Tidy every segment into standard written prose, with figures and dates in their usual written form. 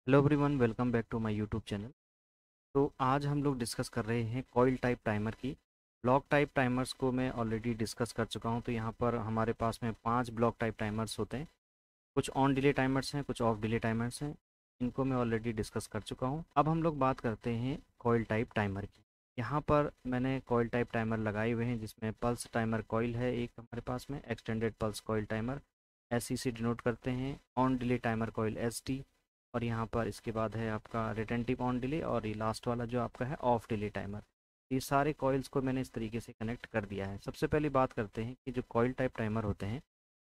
Hello everyone, welcome back to my YouTube channel. तो आज हम लोग डिस्कस कर रहे हैं कॉइल टाइप टाइमर की। ब्लॉक टाइप टाइमर्स को मैं ऑलरेडी डिस्कस कर चुका हूं। तो यहाँ पर हमारे पास में 5 ब्लॉक टाइप टाइमर्स होते हैं। कुछ ऑन डिले टाइमर्स हैं, कुछ ऑफ डिले टाइमर्स हैं। इनको मैं ऑलरेडी डिस्कस कर चुका हूँ। अब हम लोग बात करते हैं कॉइल टाइप टाइमर की। यहाँ पर मैंने कॉइल टाइप टाइमर लगाए हुए हैं, जिसमें पल्स टाइमर कॉइल है एक हमारे पास में, extended pulse coil timer S से डिनोट करते हैं, on delay timer coil ST, और यहाँ पर इसके बाद है आपका रिटेंटिव ऑन डिले, और ये लास्ट वाला जो आपका है ऑफ डिले टाइमर। ये सारे कॉइल्स को मैंने इस तरीके से कनेक्ट कर दिया है। सबसे पहले बात करते हैं कि जो कॉइल टाइप टाइमर होते हैं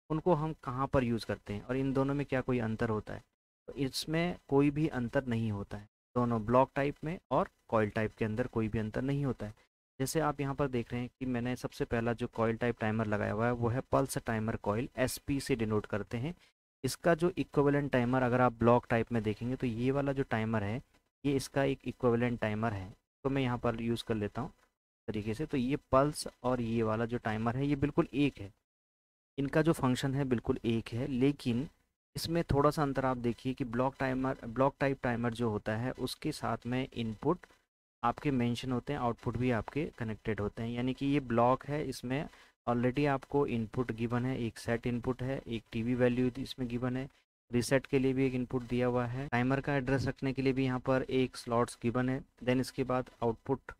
उनको हम कहाँ पर यूज़ करते हैं और इन दोनों में क्या कोई अंतर होता है। तो इसमें कोई भी अंतर नहीं होता है। दोनों ब्लॉक टाइप में और कॉइल टाइप के अंदर कोई भी अंतर नहीं होता है। जैसे आप यहाँ पर देख रहे हैं कि मैंने सबसे पहला जो कॉइल टाइप टाइमर लगाया हुआ है वो है पल्स टाइमर कॉइल, SP से डिनोट करते हैं। इसका जो इक्विवेलेंट टाइमर अगर आप ब्लॉक टाइप में देखेंगे तो ये वाला जो टाइमर है ये इसका एक इक्विवेलेंट टाइमर है। तो मैं यहाँ पर यूज़ कर लेता हूँ तरीके से। तो ये पल्स और ये वाला जो टाइमर है ये बिल्कुल एक है। इनका जो फंक्शन है बिल्कुल एक है, लेकिन इसमें थोड़ा सा अंतर आप देखिए कि ब्लॉक टाइप टाइमर जो होता है उसके साथ में इनपुट आपके मेंशन होते हैं, आउटपुट भी आपके कनेक्टेड होते हैं। यानी कि ये ब्लॉक है, इसमें ऑलरेडी आपको इनपुट गिवन है, एक सेट इनपुट है, एक टीवी वैल्यू इसमें गिवन है, रीसेट के लिए भी एक इनपुट दिया हुआ है, टाइमर का एड्रेस रखने के लिए भी यहाँ पर एक स्लॉट्स गिवन है। देन इसके बाद आउटपुट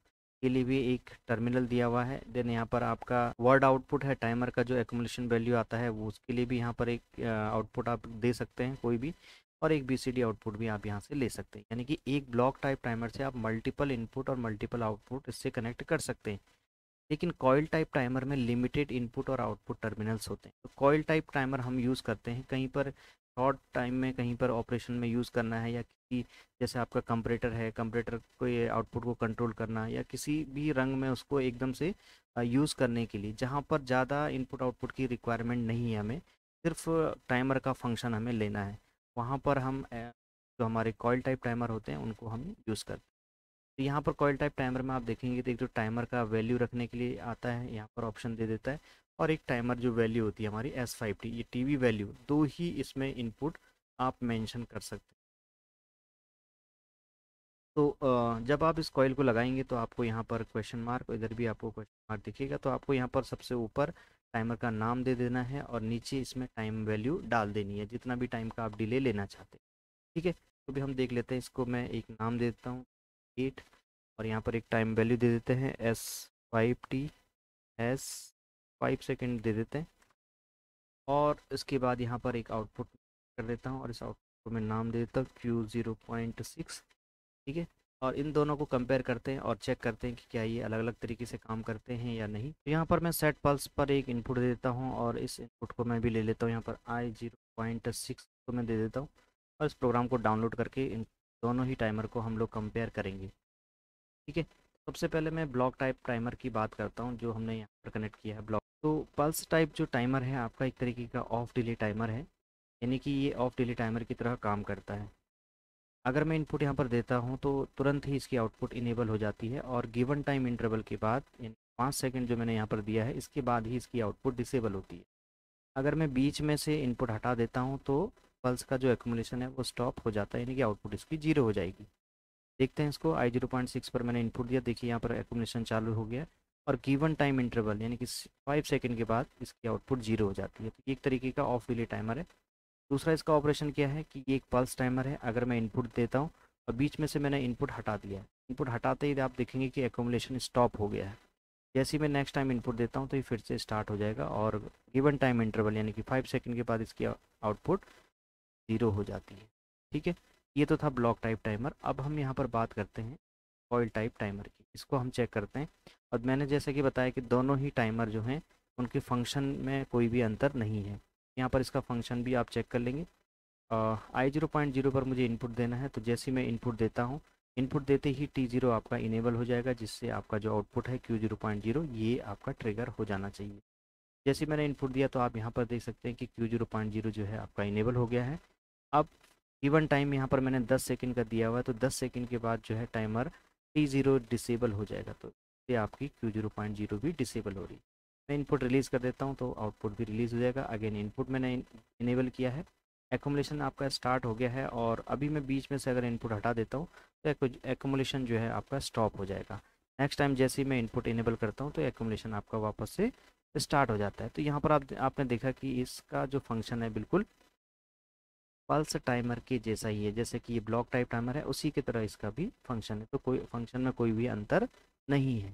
के लिए भी एक टर्मिनल दिया हुआ है। देन यहाँ पर आपका वर्ड आउटपुट है, टाइमर का जो एक्युमुलेशन वैल्यू आता है वो उसके लिए भी यहाँ पर एक आउटपुट आप दे सकते हैं कोई भी, और एक BCD आउटपुट भी आप यहाँ से ले सकते हैं। यानी कि एक ब्लॉक टाइप टाइमर से आप मल्टीपल इनपुट और मल्टीपल आउटपुट इससे कनेक्ट कर सकते हैं। लेकिन कॉइल टाइप टाइमर में लिमिटेड इनपुट और आउटपुट टर्मिनल्स होते हैं। तो कॉइल टाइप टाइमर हम यूज़ करते हैं कहीं पर शॉर्ट टाइम में, कहीं पर ऑपरेशन में यूज़ करना है, या किसी जैसे आपका कंपरेटर है, कंपरेटर को ये आउटपुट को कंट्रोल करना है, या किसी भी रंग में उसको एकदम से यूज़ करने के लिए, जहाँ पर ज़्यादा इनपुट आउटपुट की रिक्वायरमेंट नहीं है, हमें सिर्फ टाइमर का फंक्शन हमें लेना है, वहाँ पर हम जो हमारे कॉइल टाइप टाइमर होते हैं उनको हम यूज़ करते हैं। तो यहाँ पर कॉइल टाइप टाइमर में आप देखेंगे तो एक तो टाइमर का वैल्यू रखने के लिए आता है, यहाँ पर ऑप्शन दे देता है, और एक टाइमर जो वैल्यू होती है हमारी S5T, ये टीवी वैल्यू, दो ही इसमें इनपुट आप मेंशन कर सकते हैं। तो जब आप इस कॉइल को लगाएंगे तो आपको यहाँ पर क्वेश्चन मार्क, इधर भी आपको क्वेश्चन मार्क दिखेगा, तो आपको यहाँ पर सबसे ऊपर टाइमर का नाम दे देना है और नीचे इसमें टाइम वैल्यू डाल देनी है, जितना भी टाइम का आप डिले लेना चाहते हैं। ठीक है, तो भी हम देख लेते हैं। इसको मैं एक नाम दे देता हूँ 8, और यहाँ पर एक टाइम वैल्यू दे देते हैं S5T, S 5 सेकेंड दे देते हैं, और इसके बाद यहाँ पर एक आउटपुट कर देता हूँ, और इस आउटपुट को मैं नाम दे देता हूँ Q0.6। ठीक है, और इन दोनों को कंपेयर करते हैं और चेक करते हैं कि क्या ये अलग अलग तरीके से काम करते हैं या नहीं। तो यहाँ पर मैं सेट पल्स पर एक इनपुट दे देता हूँ, और इस इनपुट को मैं भी ले लेता हूँ, यहाँ पर I0.6 को मैं दे देता हूँ, और इस प्रोग्राम को डाउनलोड करके इन दोनों ही टाइमर को हम लोग कंपेयर करेंगे। ठीक है, सबसे पहले मैं ब्लॉक टाइप टाइमर की बात करता हूँ जो हमने यहाँ पर कनेक्ट किया है ब्लॉक। तो पल्स टाइप जो टाइमर है आपका एक तरीके का ऑफ डिले टाइमर है, यानी कि ये ऑफ डिले टाइमर की तरह काम करता है। अगर मैं इनपुट यहाँ पर देता हूँ तो तुरंत ही इसकी आउटपुट इनेबल हो जाती है, और गिवन टाइम इंटरवल के बाद, यानी 5 सेकेंड जो मैंने यहाँ पर दिया है, इसके बाद ही इसकी आउटपुट डिसेबल होती है। अगर मैं बीच में से इनपुट हटा देता हूँ तो पल्स का जो एक्यूमुलेशन है वो स्टॉप हो जाता है, यानी कि आउटपुट इसकी जीरो हो जाएगी। देखते हैं इसको। I0.6 पर मैंने इनपुट दिया, देखिए यहाँ पर एक्यूमुलेशन चालू हो गया, और गिवन टाइम इंटरवल यानी कि 5 सेकेंड के बाद इसकी आउटपुट जीरो हो जाती है। तो ये एक तरीके का ऑफ डिले टाइमर है। दूसरा इसका ऑपरेशन क्या है कि ये एक पल्स टाइमर है। अगर मैं इनपुट देता हूँ और बीच में से मैंने इनपुट हटा दिया है, इनपुट हटाते ही आप देखेंगे कि एक्यूमुलेशन स्टॉप हो गया है। जैसे ही मैं नेक्स्ट टाइम इनपुट देता हूँ तो ये फिर से स्टार्ट हो जाएगा, और गिवन टाइम इंटरवल यानी कि 5 सेकेंड के बाद इसकी आउटपुट ज़ीरो हो जाती है। ठीक है, ये तो था ब्लॉक टाइप टाइमर। अब हम यहाँ पर बात करते हैं कॉइल टाइप टाइमर की। इसको हम चेक करते हैं, और मैंने जैसे कि बताया कि दोनों ही टाइमर जो हैं उनके फंक्शन में कोई भी अंतर नहीं है। यहाँ पर इसका फंक्शन भी आप चेक कर लेंगे। I0.0 पर मुझे इनपुट देना है, तो जैसे ही मैं इनपुट देता हूँ, इनपुट देते ही T0 आपका इनेबल हो जाएगा, जिससे आपका जो आउटपुट है Q0.0 ये आपका ट्रिगर हो जाना चाहिए। जैसे ही मैंने इनपुट दिया तो आप यहाँ पर देख सकते हैं कि Q0.0 जो है आपका इनेबल हो गया है। अब गिवन टाइम यहाँ पर मैंने 10 सेकंड का दिया हुआ है, तो 10 सेकंड के बाद जो है टाइमर T0 डिसेबल हो जाएगा, तो इससे आपकी Q0.0 भी डिसेबल हो रही है। मैं इनपुट रिलीज़ कर देता हूँ तो आउटपुट भी रिलीज़ हो जाएगा। अगेन इनपुट मैंने इनेबल किया है, एक्यूमुलेशन आपका स्टार्ट हो गया है और अभी मैं बीच में से अगर इनपुट हटा देता हूँ तो एक्यूमुलेशन जो है आपका स्टॉप हो जाएगा। नेक्स्ट टाइम जैसे ही मैं इनपुट इनेबल करता हूँ तो एक्यूमुलेशन आपका वापस से स्टार्ट हो जाता है। तो यहाँ पर आपने देखा कि इसका जो फंक्शन है बिल्कुल पल्स टाइमर के जैसा ही है। जैसे कि ये ब्लॉक टाइप टाइमर है उसी की तरह इसका भी फंक्शन है। तो कोई फंक्शन में कोई भी अंतर नहीं है।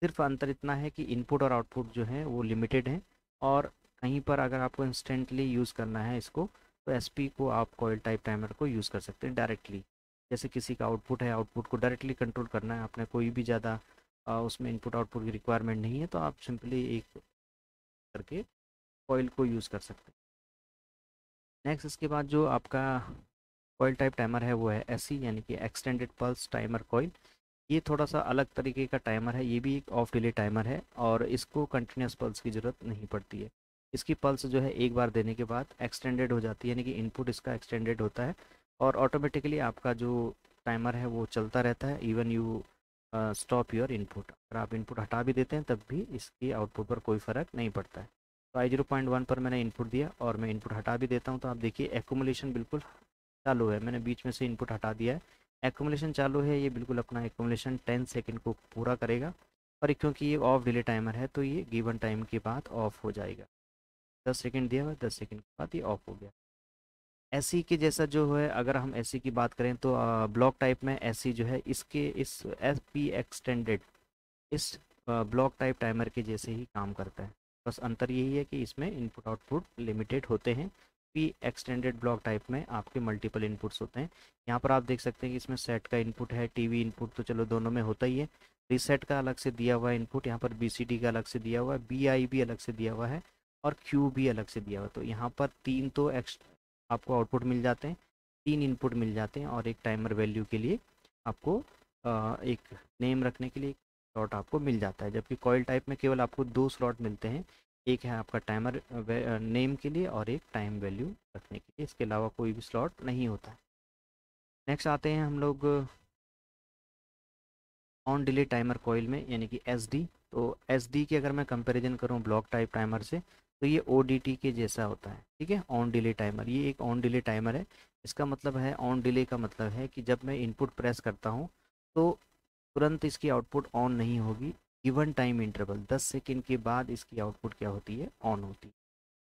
सिर्फ अंतर इतना है कि इनपुट और आउटपुट जो है वो लिमिटेड है। और कहीं पर अगर आपको इंस्टेंटली यूज़ करना है इसको तो एसपी को आप कॉइल टाइप टाइमर को यूज़ कर सकते हैं डायरेक्टली। जैसे किसी का आउटपुट है, आउटपुट को डायरेक्टली कंट्रोल करना है आपने, कोई भी ज़्यादा उसमें इनपुट आउटपुट की रिक्वायरमेंट नहीं है, तो आप सिंपली एक करके कॉइल को यूज़ कर सकते हैं। नेक्स्ट इसके बाद जो आपका कॉइल टाइप टाइमर है वो है एससी यानी कि एक्सटेंडेड पल्स टाइमर कॉइल। ये थोड़ा सा अलग तरीके का टाइमर है। ये भी एक ऑफ डिले टाइमर है और इसको कंटिन्यूस पल्स की ज़रूरत नहीं पड़ती है। इसकी पल्स जो है एक बार देने के बाद एक्सटेंडेड हो जाती है, यानी कि इनपुट इसका एक्सटेंडेड होता है और ऑटोमेटिकली आपका जो टाइमर है वो चलता रहता है। Even you stop your input, अगर आप इनपुट हटा भी देते हैं तब भी इसकी आउटपुट पर कोई फ़र्क नहीं पड़ता है। तो i0.1 पर मैंने इनपुट दिया और मैं इनपुट हटा भी देता हूँ तो आप देखिए एक्यूमुलेशन बिल्कुल चालू है। मैंने बीच में से इनपुट हटा दिया है, एक्यूमुलेशन चालू है। ये बिल्कुल अपना एक्यूमुलेशन 10 सेकंड को पूरा करेगा और क्योंकि ये ऑफ डिले टाइमर है तो ये गिवन टाइम के बाद ऑफ हो जाएगा। 10 सेकंड दिया हुआ, 10 सेकंड के बाद ये ऑफ हो गया। एसी के जैसा जो है, अगर हम एसी की बात करें तो ब्लॉक टाइप में एसी जो है इसके इस एस पी एक्सटेंडेड इस ब्लॉक टाइप टाइमर के जैसे ही काम करता है। बस अंतर यही है कि इसमें इनपुट आउटपुट लिमिटेड होते हैं। पी एक्सटेंडेड ब्लॉक टाइप में आपके मल्टीपल इनपुट्स होते हैं। यहाँ पर आप देख सकते हैं कि इसमें सेट का इनपुट है, टीवी इनपुट तो चलो दोनों में होता ही है। रीसेट का अलग से दिया हुआ है इनपुट, यहाँ पर बीसीडी का अलग से दिया हुआ है, बीआई भी अलग से दिया हुआ है और क्यू भी अलग से दिया हुआ है। तो यहाँ पर तीन तो आपको आउटपुट मिल जाते हैं, तीन इनपुट मिल जाते हैं और एक टाइमर वैल्यू के लिए आपको एक नेम रखने के लिए स्लॉट आपको मिल जाता है। जबकि कॉइल टाइप में केवल आपको दो स्लॉट मिलते हैं, एक है आपका टाइमर नेम के लिए और एक टाइम वैल्यू रखने के लिए। इसके अलावा कोई भी स्लॉट नहीं होता है। नेक्स्ट आते हैं हम लोग ऑन डिले टाइमर कॉइल में, यानी कि एसडी। तो एसडी की अगर मैं कंपैरिजन करूं ब्लॉक टाइप टाइमर से तो ये ओडीटी के जैसा होता है। ठीक है, ऑन डिले टाइमर, ये एक ऑन डिले टाइमर है। इसका मतलब है, ऑन डिले का मतलब है कि जब मैं इनपुट प्रेस करता हूँ तो तुरंत इसकी आउटपुट ऑन नहीं होगी। गिवन टाइम इंटरवल 10 सेकंड के बाद इसकी आउटपुट क्या होती है, ऑन होती है,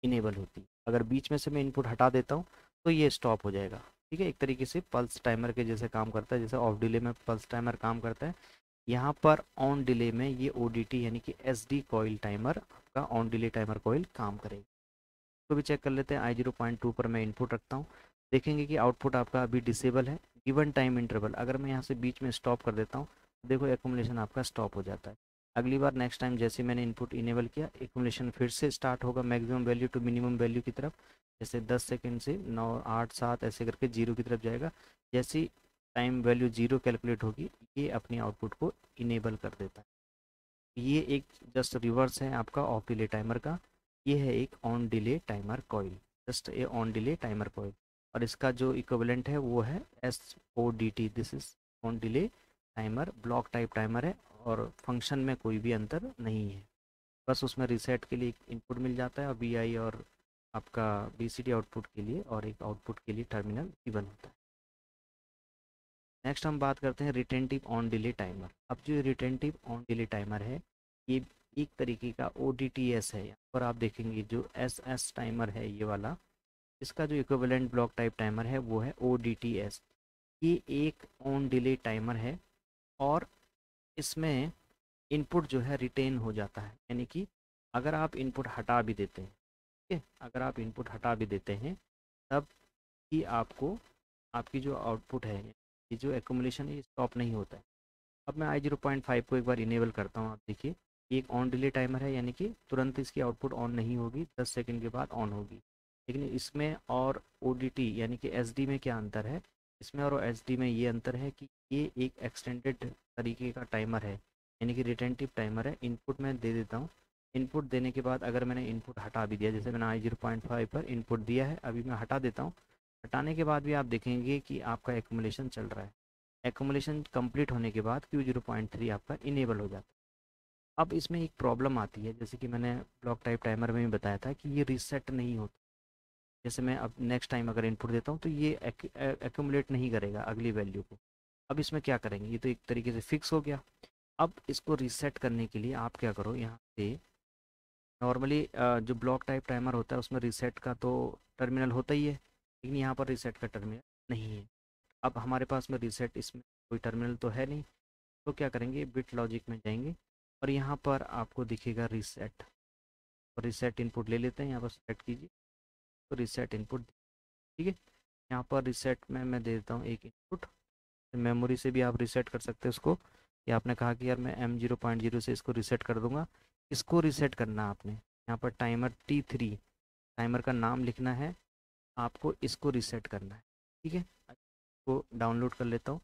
इनेबल होती है। अगर बीच में से मैं इनपुट हटा देता हूँ तो ये स्टॉप हो जाएगा। ठीक है, एक तरीके से पल्स टाइमर के जैसे काम करता है, जैसे ऑफ डिले में पल्स टाइमर काम करता है। यहाँ पर ऑन डिले में ये ओडीटी यानी कि एसडी कॉइल टाइमर आपका ऑन डिले टाइमर कॉइल काम करेगा। तो भी चेक कर लेते हैं। i0.2 पर मैं इनपुट रखता हूँ, देखेंगे कि आउटपुट आपका अभी डिसेबल है। गिवन टाइम इंटरवल अगर मैं यहाँ से बीच में स्टॉप कर देता हूँ, देखो एक्यूमुलेशन आपका स्टॉप हो जाता है। अगली बार नेक्स्ट टाइम जैसे मैंने इनपुट इनेबल किया, एक्यूमुलेशन फिर से स्टार्ट होगा maximum value to minimum value की तरफ। जैसे 10 सेकंड से 9 8 7 ऐसे करके जीरो की तरफ जाएगा। जैसी टाइम वैल्यू जीरो कैलकुलेट होगी, ये अपनी आउटपुट को इनेबल कर देता है। ये एक जस्ट रिवर्स है आपका ऑफ डिले टाइमर का। ये है एक on delay timer coil, just a on delay timer coil. और इसका जो इक्विवेलेंट है वो है S O D T. This is on delay timer, block type timer है और फंक्शन में कोई भी अंतर नहीं है। बस उसमें रीसेट के लिए इनपुट मिल जाता है और बी आई और आपका बी सी डी आउटपुट के लिए और एक आउटपुट के लिए टर्मिनल गिवन होता है। नेक्स्ट हम बात करते हैं रिटेंटिव ऑन डिले टाइमर। अब जो रिटेंटिव ऑन डिले टाइमर है ये एक तरीके का ओ है। यहाँ पर आप देखेंगे जो एस टाइमर है ये वाला, इसका जो इक्विवेलेंट ब्लॉक टाइप टाइमर है वो है ओ ये एक ऑन डिले टाइमर है और इसमें इनपुट जो है रिटेन हो जाता है। यानी कि अगर आप इनपुट हटा भी देते हैं, ठीक है, अगर आप इनपुट हटा भी देते हैं तब ही आपको आपकी जो आउटपुट है, ये जो एक्यूमुलेशन है ये स्टॉप नहीं होता है। अब मैं i0.5 को एक बार इनेबल करता हूँ। आप देखिए ये एक ऑन डिले टाइमर है, यानी कि तुरंत इसकी आउटपुट ऑन नहीं होगी, 10 सेकंड के बाद ऑन होगी। लेकिन इसमें और ओडीटी यानी कि एसडी में क्या अंतर है, इसमें और एसडी में ये अंतर है कि ये एक एक्सटेंडेड तरीके का टाइमर है, यानी कि रिटेंटिव टाइमर है। इनपुट मैं दे देता हूँ, इनपुट देने के बाद अगर मैंने इनपुट हटा भी दिया, जैसे मैंने i0.5 पर इनपुट दिया है, अभी मैं हटा देता हूँ, हटाने के बाद भी आप देखेंगे कि आपका एक्यूमुलेशन चल रहा है। एक्यूमुलेशन कंप्लीट होने के बाद Q0.3 आपका इनेबल हो जाता है। अब इसमें एक प्रॉब्लम आती है, जैसे कि मैंने ब्लॉक टाइप टाइमर में भी बताया था कि ये रीसेट नहीं होता। जैसे मैं अब नेक्स्ट टाइम अगर इनपुट देता हूँ तो ये एक्यूमुलेट नहीं करेगा अगली वैल्यू को। अब इसमें क्या करेंगे, ये तो एक तरीके से फिक्स हो गया। अब इसको रीसेट करने के लिए आप क्या करो, यहाँ पे नॉर्मली जो ब्लॉक टाइप टाइमर होता है उसमें रीसेट का तो टर्मिनल होता ही है, लेकिन यहाँ पर रीसेट का टर्मिनल नहीं है। अब हमारे पास में रीसेट इसमें कोई टर्मिनल तो है नहीं, तो क्या करेंगे, बिट लॉजिक में जाएंगे और यहाँ पर आपको दिखेगा रीसेट, और रीसेट इनपुट ले लेते हैं, यहाँ पर सेलेक्ट कीजिए तो रीसेट इनपुट, ठीक है। यहाँ पर रीसेट में मैं दे देता हूँ एक इनपुट। मेमोरी से भी आप रीसेट कर सकते हैं उसको, या आपने कहा कि यार मैं M0.0 से इसको रीसेट कर दूंगा। इसको रीसेट करना आपने यहाँ पर टाइमर T3, टाइमर का नाम लिखना है, आपको इसको रीसेट करना है, ठीक है। इसको डाउनलोड कर लेता हूँ।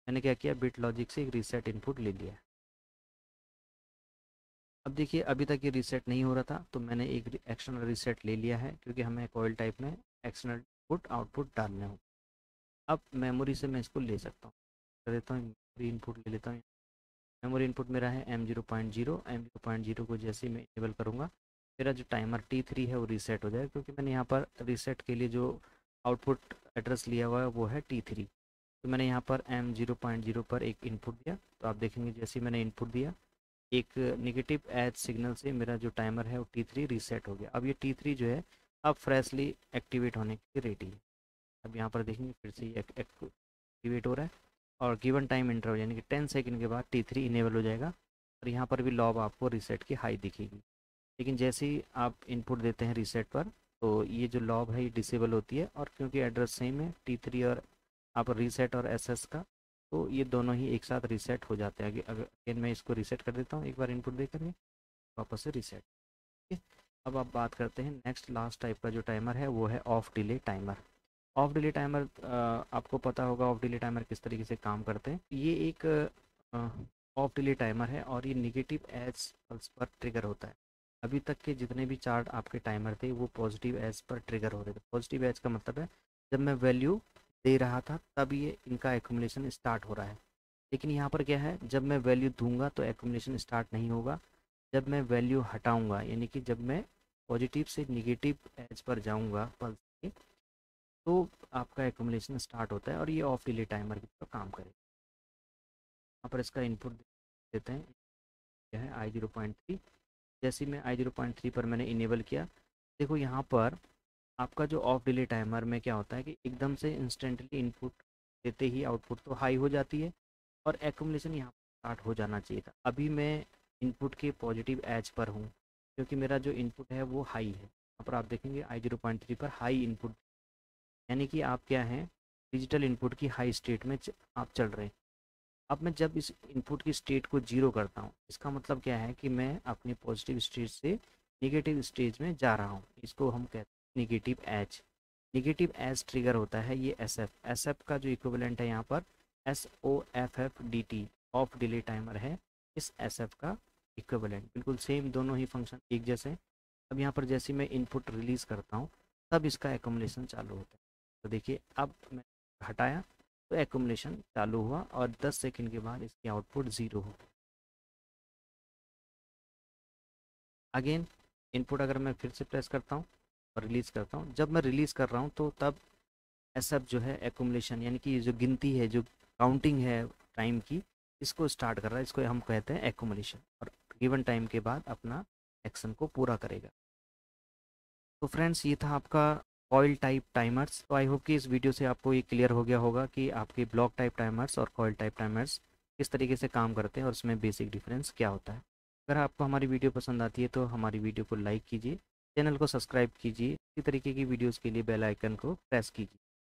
मैंने क्या किया, बिट लॉजिक से एक रीसेट इनपुट ले लिया है। अब देखिए अभी तक ये रीसेट नहीं हो रहा था, तो मैंने एक एक्सटर्नल रीसेट ले लिया है, क्योंकि हमें कॉइल टाइप में एक्सटर्नल इनपुट आउटपुट डालने हो। अब मेमोरी से मैं इसको ले सकता हूँ, कर देता हूँ मेमोरी इनपुट ले लेता हूँ। मेमोरी इनपुट मेरा है M0.0 को जैसे ही मैं इनेबल करूँगा मेरा जो टाइमर T3 है वो रीसेट हो जाएगा, क्योंकि मैंने यहाँ पर रीसेट के लिए जो आउटपुट एड्रेस लिया हुआ है वो है T3। तो मैंने यहाँ पर M0.0 पर एक इनपुट दिया, तो आप देखेंगे जैसे ही मैंने इनपुट दिया एक नेगेटिव एज सिग्नल से मेरा जो टाइमर है वो T3 रीसेट हो गया। अब ये T3 जो है अब फ्रेशली एक्टिवेट होने के लिए रेडी है। अब यहाँ पर देखेंगे फिर से ये एक्टिवेट हो रहा है, और गिवन टाइम इंटरवल यानी कि 10 सेकंड के बाद T3 इनेबल हो जाएगा, और यहाँ पर भी लॉब आपको रीसेट की हाई दिखेगी। लेकिन जैसे ही आप इनपुट देते हैं रीसेट पर, तो ये जो लॉब है ये डिसेबल होती है, और क्योंकि एड्रेस सेम है T3 और आप रीसेट और SS का, तो ये दोनों ही एक साथ रीसेट हो जाते हैं। अगर अगेन मैं इसको रीसेट कर देता हूँ एक बार इनपुट दे करके, वापस से रीसेट, ठीक है। अब आप बात करते हैं नेक्स्ट लास्ट टाइप का जो टाइमर है वो है of delay timer. Of delay timer, आपको पता होगा ऑफ डिले टाइमर किस तरीके से काम करते हैं। ये एक ऑफ डिले टाइमर है और ये निगेटिव एज पल्स पर ट्रिगर होता है। अभी तक के जितने भी चार्ट आपके टाइमर थे वो पॉजिटिव एज पर ट्रिगर हो रहे थे। पॉजिटिव एज का मतलब है जब मैं वैल्यू दे रहा था तब ये इनका एक्यूमुलेशन स्टार्ट हो रहा है। लेकिन यहाँ पर क्या है, जब मैं वैल्यू दूंगा तो एक्यूमुलेशन स्टार्ट नहीं होगा। जब मैं वैल्यू हटाऊंगा यानी कि जब मैं पॉजिटिव से निगेटिव एज पर जाऊंगा पल्स के, तो आपका एक्यूमुलेशन स्टार्ट होता है और ये ऑफ डिले टाइमर की तरह काम करेगा। यहाँ पर इसका इनपुट देते हैं, यह है I0.3। जैसे ही मैं I0.3 पर मैंने इनेबल किया, देखो यहाँ पर आपका जो ऑफ डिले टाइमर में क्या होता है कि एकदम से इंस्टेंटली इनपुट देते ही आउटपुट तो हाई हो जाती है और एक्यूमुलेशन यहाँ स्टार्ट हो जाना चाहिए था। अभी मैं इनपुट के पॉजिटिव एज पर हूँ, क्योंकि मेरा जो इनपुट है वो हाई है। यहाँ पर आप देखेंगे I0.3 पर हाई इनपुट, यानी कि आप क्या हैं, डिजिटल इनपुट की हाई स्टेट में आप चल रहे हैं। अब मैं जब इस इनपुट की स्टेट को जीरो करता हूँ, इसका मतलब क्या है कि मैं अपनी पॉजिटिव स्टेज से निगेटिव स्टेज में जा रहा हूँ। इसको हम कहते हैं negative edge. Negative edge trigger होता है ये एस एफ का जो इक्विवेलेंट है यहाँ पर SOFFDT, ऑफ डिले टाइमर है इस SF का इक्विवेलेंट। बिल्कुल सेम, दोनों ही फंक्शन एक जैसे हैं। अब यहाँ पर जैसे मैं इनपुट रिलीज़ करता हूँ तब इसका एक्यूमुलेशन चालू होता है। तो देखिए अब मैं हटाया तो एक्यूमुलेशन चालू हुआ और 10 सेकंड के बाद इसकी आउटपुट 0 हो। अगेन इनपुट अगर मैं फिर से प्रेस करता हूँ और रिलीज़ करता हूँ, जब मैं रिलीज़ कर रहा हूँ तो तब एसएफ जो है एक्यूमुलेशन यानी कि जो गिनती है, जो काउंटिंग है टाइम की, इसको स्टार्ट कर रहा है। इसको हम कहते हैं एक्यूमुलेशन, और गिवन टाइम के बाद अपना एक्शन को पूरा करेगा। तो फ्रेंड्स ये था आपका कॉइल टाइप टाइमर्स। तो आई होप कि इस वीडियो से आपको ये क्लियर हो गया होगा कि आपके ब्लॉक टाइप टाइमर्स और कॉइल टाइप टाइमर्स किस तरीके से काम करते हैं और उसमें बेसिक डिफरेंस क्या होता है। अगर आपको हमारी वीडियो पसंद आती है तो हमारी वीडियो को लाइक कीजिए, चैनल को सब्सक्राइब कीजिए, इसी तरीके की वीडियोज़ के लिए बेल आइकन को प्रेस कीजिए।